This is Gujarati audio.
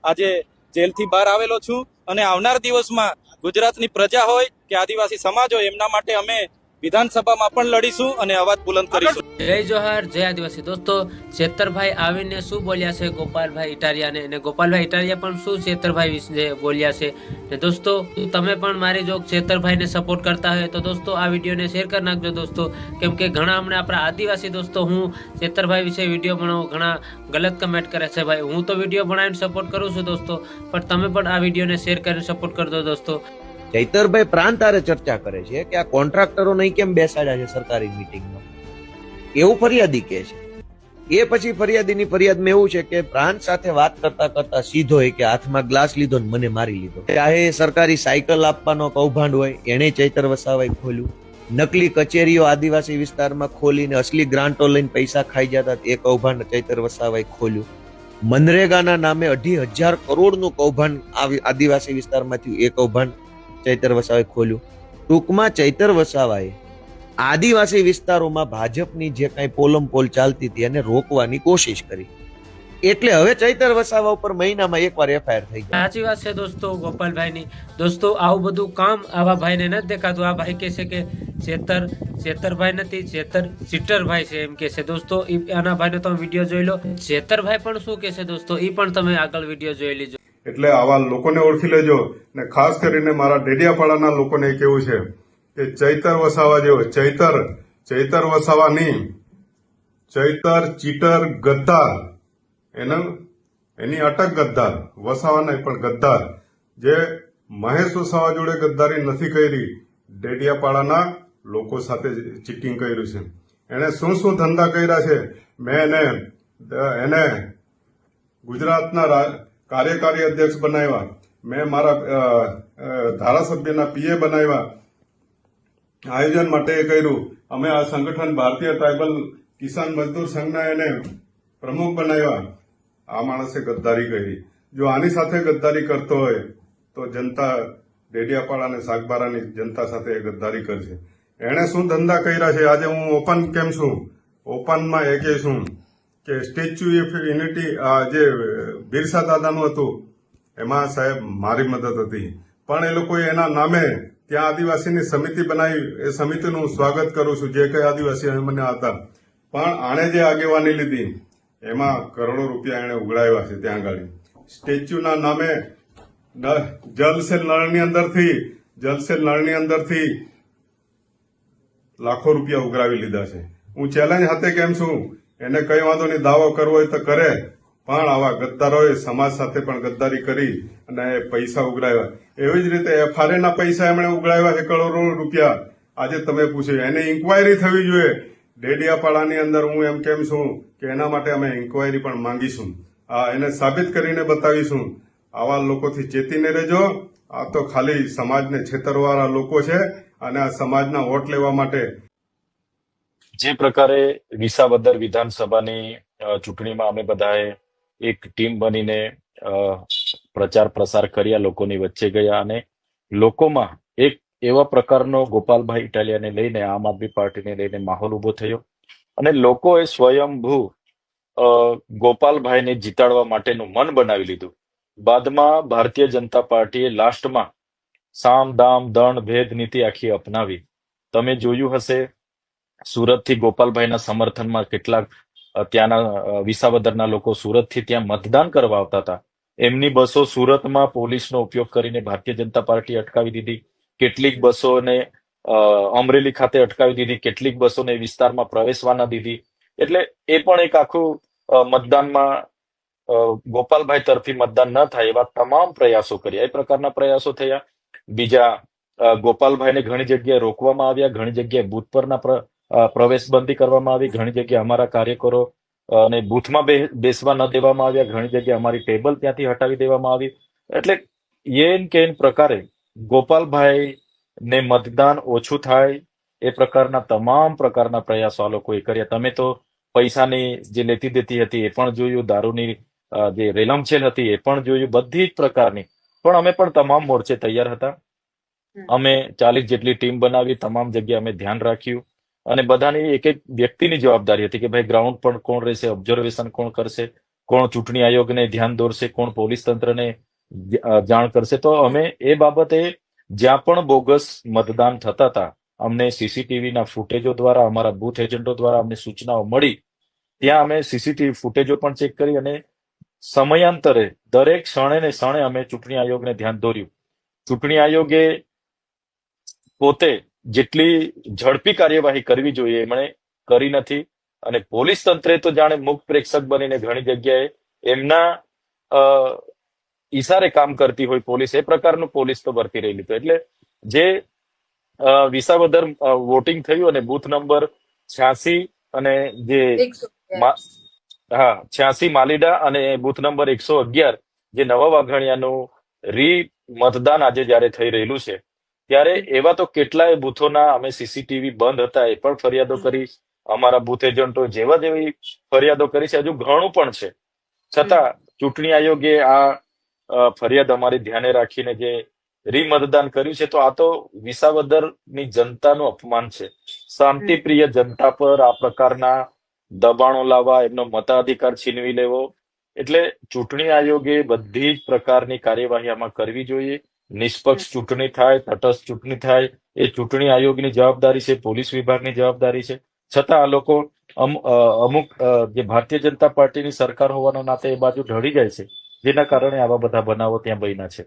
આજે જેલથી બહાર આવેલો છું અને આવનાર દિવસમાં ગુજરાતની પ્રજા હોય કે આદિવાસી સમાજ હોય એમના માટે અમે વિધાનસભામાં પણ લડીશું અને અવાજ બુલંદ કરીશું. જય જોહાર, જય આદિવાસી. દોસ્તો, ચેતરભાઈ આવીને શું બોલ્યા છે ગોપાલભાઈ ઇટાલિયાને, અને ગોપાલભાઈ ઇટાલિયા પણ શું ચેતરભાઈ વિશે બોલ્યા છે. ને દોસ્તો, તમે પણ મારી જો ચેતરભાઈને સપોર્ટ કરતા હોય તો દોસ્તો આ વિડીયોને શેર કરી નાખજો દોસ્તો, કેમ કે ઘણા હમણાં આપણા આદિવાસી દોસ્તો હું ચેતરભાઈ વિશે વિડીયો બનાવું, ઘણા ગલત કમેન્ટ કરે છે. ભાઈ, હું તો વિડીયો બનાવીને સપોર્ટ કરું છું દોસ્તો, પણ તમે પણ આ વિડીયોને શેર કરીને સપોર્ટ કરજો દોસ્તો. ચૈતરભાઈ પ્રાંત આરે ચર્ચા કરે છે કે આ કોન્ટ્રાક્ટરો નહીં કેમ બેસાડ્યા છે સરકારી મિટિંગમાં, એવું ફરિયાદી કહે છે. એ પછી ફરિયાદીની ફરિયાદમાં એવું છે કે પ્રાંત સાથે વાત કરતા કરતા સીધો કે હાથમાં ગ્લાસ લીધો ને મને મારી લીધો. ચાહે સરકારી સાયકલ આપવાનો કૌભાંડ હોય, એને ચૈતર વસાવાએ ખોલ્યું. નકલી કચેરીઓ આદિવાસી વિસ્તારમાં ખોલીને અસલી ગ્રાન્ટો લઈને પૈસા ખાઈ જતા એ કૌભાંડ ચૈતર વસાવાએ ખોલ્યું. મનરેગાના નામે 2,500 કરોડનું કૌભાંડ આદિવાસી વિસ્તારમાં થયું, એ કૌભાંડ ચૈતર વસાવાએ ખોલ્યું. ટૂંકમાં ચૈતર વસાવાએ આદિવાસી વિસ્તારોમાં ભાજપની જે કઈ પોલમપોલ ચાલતી હતી એને રોકવાની કોશિશ કરી. એટલે હવે ચૈતર વસાવા ઉપર મહિનામાં એકવાર એફઆઈઆર થઈ ગઈ. સાચી વાત છે દોસ્તો ગોપાલભાઈની. દોસ્તો, આવું બધું કામ આવા ભાઈને નથી દેખાતું. આ ભાઈ કહે છે કે ચેતરભાઈ નથી, ચીટરભાઈ છે એમ કે છે દોસ્તો. આના ભાઈનો તમે વિડીયો જોઈ લો. ચેતરભાઈ પણ શું કે છે દોસ્તો, એ પણ તમે આગળ વિડીયો જોઈ લેજો. એટલે આવા લોકોને ઓળખી લેજો. ને ખાસ કરીને મારા ડેડિયાપાડાના લોકોને કેવું છે કે ચૈતર વસાવા જેવો ચૈતર વસાવા નહીં, ચૈતર ચીટર ગદ્દાર, એની અટક ગદ્દાર, વસાવા નહીં પણ ગદ્દાર, જે મહેશ વસાવા જોડે ગદ્દારી નથી કરી, ડેડિયાપાડાના લોકો સાથે ચીટિંગ કર્યું છે. એને શું શું ધંધા કર્યા છે, મેં એને ગુજરાતના કાર્યકારી અધ્યક્ષ બનાવ્યા, મેં મારા ધારાસભ્યના પીએ બનાવ્યા, આયોજન માટે કર્યું. અમે આ સંગઠન ભારતીય ટ્રાઇબલ કિસાન મજદૂર સંઘના એને પ્રમુખ બનાવ્યા. આ માણસે ગદ્દારી કરી. જો આની સાથે ગદ્દારી કરતો હોય તો જનતા ડેડિયાપાડા અને સાગબારાની જનતા સાથે ગદ્દારી કરશે. એણે શું ધંધા કર્યા છે આજે હું ઓપન કેમ છું, ઓપનમાં એ કે છું કે સ્ટેચ્યુ ઓફ યુનિટી જે બિરસા દાદાનું હતું એમાં સાહેબ મારી મદદ હતી, પણ એ લોકોએ એના નામે ત્યાં આદિવાસીની સમિતિ બનાવી. એ સમિતિનું સ્વાગત કરું છું, જે કઈ આદિવાસી મને હતા. પણ આણે જે આગેવાની લીધી એમાં કરોડો રૂપિયા એને ઉઘરાવ્યા છે. ત્યાં આગળ સ્ટેચ્યુના નામે જલ સે નળની અંદરથી લાખો રૂપિયા ઉઘરાવી લીધા છે. હું ચેલેન્જ હાથે કેમ છું, એને કઈ વાંધો નહીં, દાવો કરવો હોય તો કરે, પણ આવા ગદ્દારોએ સમાજ સાથે પણ ગદ્દારી કરી અને પૈસા ઉઘરાવ્યા. એવી જ રીતે એફઆરએ ના પૈસા એમણે ઉઘરાવ્યા છે, કરોડો રૂપિયા. આજે તમે પૂછ્યું, એની ઇન્કવાયરી થવી જોઈએ. ડેડિયાપાડાની અંદર હું એમ કેમ છું કે એના માટે અમે ઇન્કવાયરી પણ માંગીશું. એને સાબિત કરીને બતાવીશું. આવા લોકોથી ચેતીને રહેજો. આ તો ખાલી સમાજને છેતરવાળા લોકો છે અને આ સમાજના વોટ લેવા માટે. જે પ્રકારે વિસાવદર વિધાનસભાની ચૂંટણીમાં અમે બધાએ એક ટીમ બનીને પ્રચાર પ્રસાર કર્યા, લોકોની વચ્ચે ગયા અને લોકોમાં એક એવા પ્રકારનો ગોપાલભાઈ ઇટાલિયાને લઈને, આમ આદમી પાર્ટીને લઈને માહોલ ઉભો થયો અને લોકોએ સ્વયંભૂ ગોપાલભાઈને જીતાડવા માટેનું મન બનાવી લીધું. બાદમાં ભારતીય જનતા પાર્ટીએ લાસ્ટમાં સામ દામ દંડ ભેદ નીતિ આખી અપનાવી. તમે જોયું હશે, સુરતથી ગોપાલભાઈના સમર્થનમાં કેટલાક ત્યાંના વિસાવદરના લોકો સુરતથી ત્યાં મતદાન કરવા આવતા હતા. એમની બસો સુરતમાં પોલીસનો ઉપયોગ કરીને ભારતીય જનતા પાર્ટી અટકાવી દીધી. કેટલીક બસોને અમરેલી ખાતે અટકાવી દીધી, કેટલીક બસોને વિસ્તારમાં પ્રવેશવા ન દીધી. એટલે એ પણ એક આખું મતદાનમાં ગોપાલભાઈ તરફી મતદાન ન થાય એવા તમામ પ્રયાસો કર્યા. એ પ્રકારના પ્રયાસો થયા. બીજા, ગોપાલભાઈને ઘણી જગ્યાએ રોકવામાં આવ્યા, ઘણી જગ્યાએ બૂથ પરના પ્રવેશબંધી કરવામાં આવી, ઘણી જગ્યાએ અમારા કાર્યકરો અને બૂથમાં બેસવા ન દેવામાં આવ્યા, ઘણી જગ્યાએ અમારી ટેબલ ત્યાંથી હટાવી દેવામાં આવી. એટલે એન કેન પ્રકારે ગોપાલભાઈને મતદાન ઓછું થાય એ પ્રકારના તમામ પ્રકારના પ્રયાસો આ લોકોએ કર્યા. તમે તો પૈસાની જે લેતી દેતી હતી એ પણ જોયું, દારૂની જે રેલમછેલ હતી એ પણ જોયું, બધી જ પ્રકારની. પણ અમે પણ તમામ મોરચે તૈયાર હતા. અમે 40 જેટલી ટીમ બનાવી, તમામ જગ્યાએ અમે ધ્યાન રાખ્યું અને બધાની એક એક વ્યક્તિની જવાબદારી હતી કે ભાઈ ગ્રાઉન્ડ પર કોણ રહેશે, ઓબ્ઝર્વેશન કોણ કરશે, કોણ ચૂંટણી આયોગને ધ્યાન દોરશે, કોણ પોલીસ તંત્રને જાણ કરશે. તો અમે એ બાબતે જ્યાં પણ બોગસ મતદાન થતા હતા, અમને સીસીટીવીના ફૂટેજો દ્વારા, અમારા બૂથ એજન્ટો દ્વારા અમને સૂચનાઓ મળી, ત્યાં અમે સીસીટીવી ફૂટેજો પણ ચેક કરી અને સમયાંતરે દરેક ક્ષણે ને ક્ષણે અમે ચૂંટણી આયોગને ધ્યાન દોર્યું. ચૂંટણી આયોગે પોતે જેટલી ઝડપી કાર્યવાહી કરવી જોઈએ એમણે કરી નથી અને પોલીસ તંત્રે તો જાણે મુખ પ્રેક્ષક બનીને ઘણી જગ્યાએ એમના ઈશારે કામ કરતી હોય પોલીસ, એ પ્રકારનું પોલીસ તો વર્તી રહેલી. તો એટલે જે વિસાવદર વોટિંગ થયું અને બૂથ નંબર 86 અને જે 86 માલીડા અને બૂથ નંબર 111 જે નવા વાઘાણીયાનું મતદાન આજે જયારે થઈ રહેલું છે, ત્યારે એવા તો કેટલાય બૂથોના અમે સીસીટીવી બંધ હતા એ પણ ફરિયાદો કરી, અમારા બૂથ એજન્ટો જેવી ફરિયાદો કરી છે, હજુ ઘણું પણ છે. છતાં ચૂંટણી આયોગે આ ફરિયાદ અમારી ધ્યાને રાખીને જે મતદાન કર્યું છે, તો આ તો વિસાવદરની જનતાનું અપમાન છે. શાંતિપ્રિય જનતા પર આ પ્રકારના દબાણો લાવવા, એમનો મતાધિકાર છીનવી લેવો, એટલે ચૂંટણી આયોગે બધી જ પ્રકારની કાર્યવાહી આમાં કરવી જોઈએ. નિષ્પક્ષ ચૂંટણી થાય, તટસ્થ ચૂંટણી થાય, એ ચૂંટણી આયોગની જવાબદારી છે, પોલીસ વિભાગની જવાબદારી છે. છતાં આ લોકો અમુક જે ભારતીય જનતા પાર્ટીની સરકાર હોવાના નાતે એ બાજુ ઢળી જાય છે, જેના કારણે આવા બધા બનાવો ત્યાં બન્યા છે.